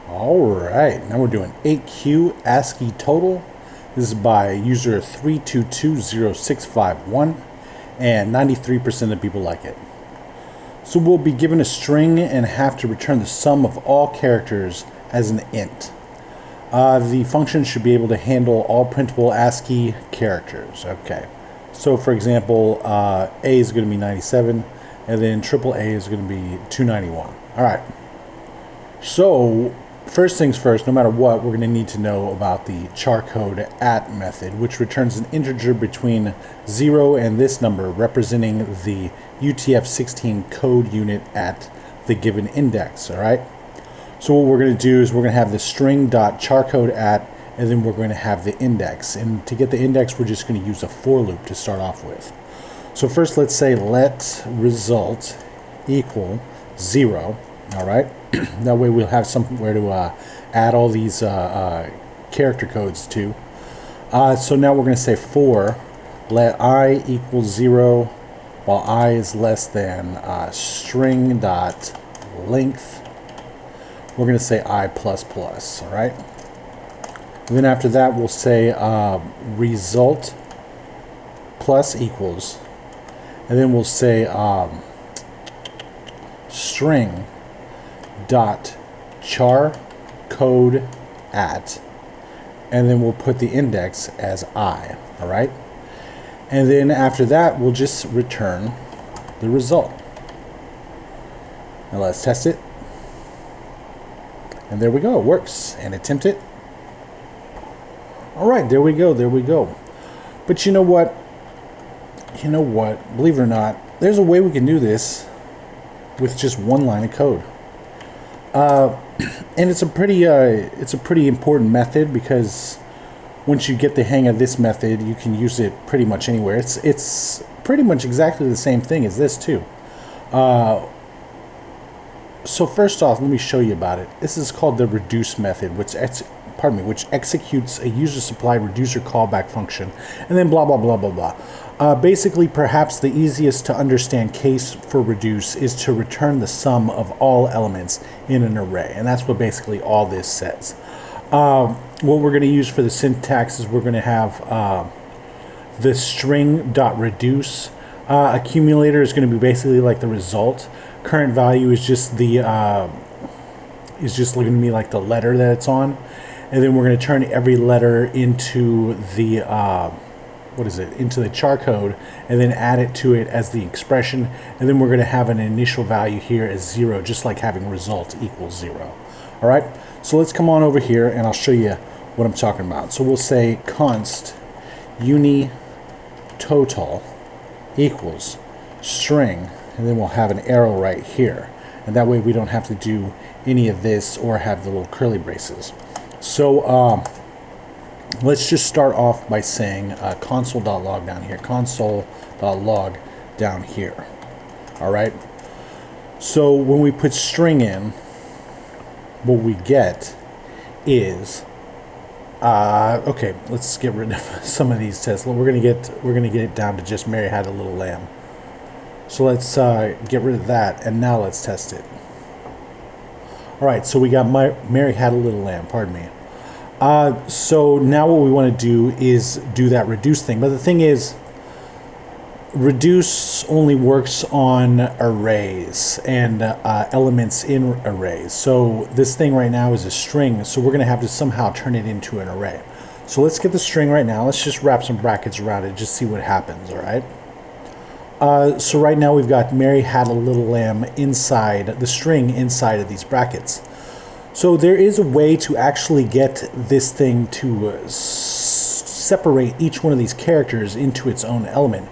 Alright, now we're doing 8Q ASCII total. This is by user 3220651, and 93% of the people like it. So we'll be given a string and have to return the sum of all characters as an int. The function should be able to handle all printable ASCII characters. Okay, so for example, A is going to be 97, and then triple A is going to be 291. Alright, so first things first, no matter what, we're going to need to know about the charCodeAt method, which returns an integer between 0 and this number, representing the UTF-16 code unit at the given index. All right. So what we're going to do is we're going to have the string.charCodeAt, and then we're going to have the index. And to get the index, we're just going to use a for loop to start off with. So first, let's say let result equal 0. All right. That way we'll have somewhere to add all these character codes to. So now we're going to say for let I equal 0 while I is less than string dot length. We're going to say I plus plus. All right. And then after that we'll say result plus equals, and then we'll say string dot charCodeAt, and then we'll put the index as I. All right, and then after that we'll just return the result. Now let's test it, and there we go, it works. And attempt it. All right, there we go. But you know what, believe it or not, there's a way we can do this with just one line of code. And it's a pretty important method, because once you get the hang of this method, you can use it pretty much anywhere. It's pretty much exactly the same thing as this too. So first off, let me show you about it. This is called the reduce method, which executes a user-supplied reducer callback function, and then blah blah blah blah blah. Basically, perhaps the easiest to understand case for reduce is to return the sum of all elements in an array, and that's what basically all this says. What we're going to use for the syntax is we're going to have the string.reduce. Accumulator is going to be basically like the result. Current value is just the is just going to be like the letter that it's on, and then we're going to turn every letter into the into the charcode, and then add it to it as the expression, and then we're going to have an initial value here as 0, just like having result equals 0. All right, so let's come on over here and I'll show you what I'm talking about. So we'll say const uni total equals string, and then we'll have an arrow right here, and that way we don't have to do any of this or have the little curly braces. So let's just start off by saying console.log down here, console.log down here. All right. So when we put string in, what we get is okay. Let's get rid of some of these tests. We're gonna get it down to just Mary had a little lamb. So let's get rid of that, and now let's test it. All right. So we got Mary had a little lamb. Pardon me. So now what we want to do is do that reduce thing. But the thing is, reduce only works on arrays and elements in arrays. So this thing right now is a string, so we're going to have to somehow turn it into an array. So let's get the string right now. Let's just wrap some brackets around it, just see what happens, all right? So right now we've got Mary had a little lamb inside the string, inside of these brackets. So there is a way to actually get this thing to separate each one of these characters into its own element,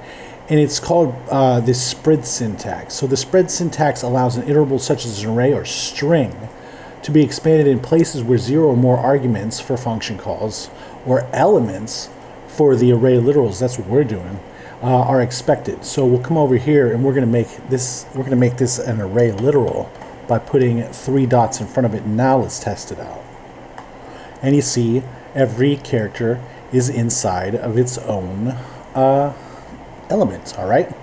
and it's called this spread syntax. So the spread syntax allows an iterable such as an array or string to be expanded in places where 0 or more arguments for function calls or elements for the array literals, that's what we're doing, are expected. So we'll come over here and we're going to make this an array literal by putting 3 dots in front of it. Now let's test it out. And you see every character is inside of its own element. All right.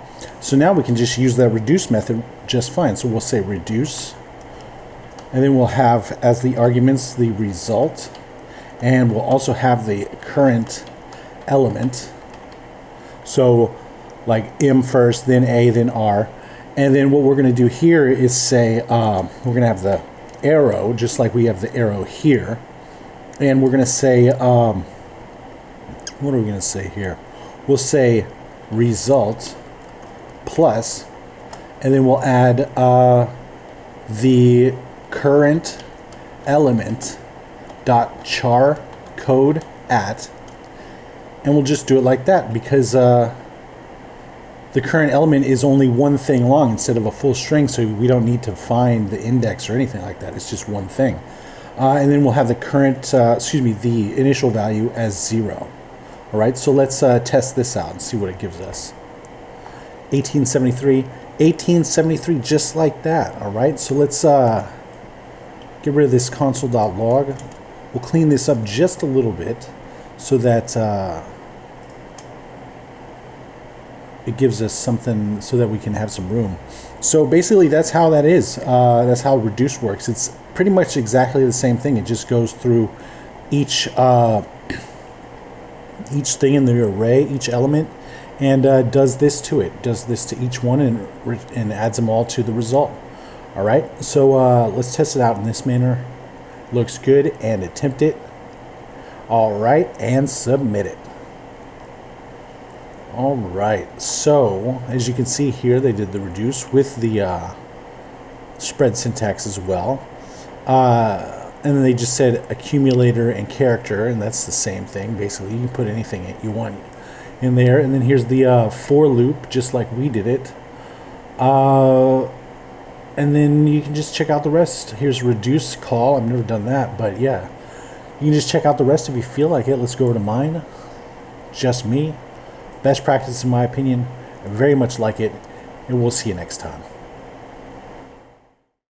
So now we can just use that reduce method just fine. So we'll say reduce, And then we'll have as the arguments the result, and we'll also have the current element. So like M first, then A, then R. And then what we're going to do here is say, we're going to have the arrow, just like we have the arrow here. And we're going to say, what are we going to say here? We'll say result plus, and then we'll add the current element dot charCodeAt, and we'll just do it like that because the current element is only one thing long instead of a full string, so we don't need to find the index or anything like that. It's just one thing. And then we'll have the current, the initial value as 0. All right, so let's test this out and see what it gives us. 1873, just like that. All right, so let's get rid of this console.log. We'll clean this up just a little bit so that it gives us something so that we can have some room. So basically that's how that is. That's how reduce works. It's pretty much exactly the same thing. It just goes through each thing in the array, each element, and does this to it. Does this to each one and adds them all to the result. All right, so let's test it out in this manner. Looks good, and attempt it. All right, and submit it. All right, so as you can see here, they did the reduce with the spread syntax as well. And then they just said accumulator and character, and that's the same thing. Basically, you can put anything you want in there. And then here's the for loop, just like we did it. And then you can just check out the rest. Here's reduce call. I've never done that, but yeah. You can just check out the rest if you feel like it. Let's go over to mine. Just me. Best practice in my opinion. I very much like it. And we'll see you next time.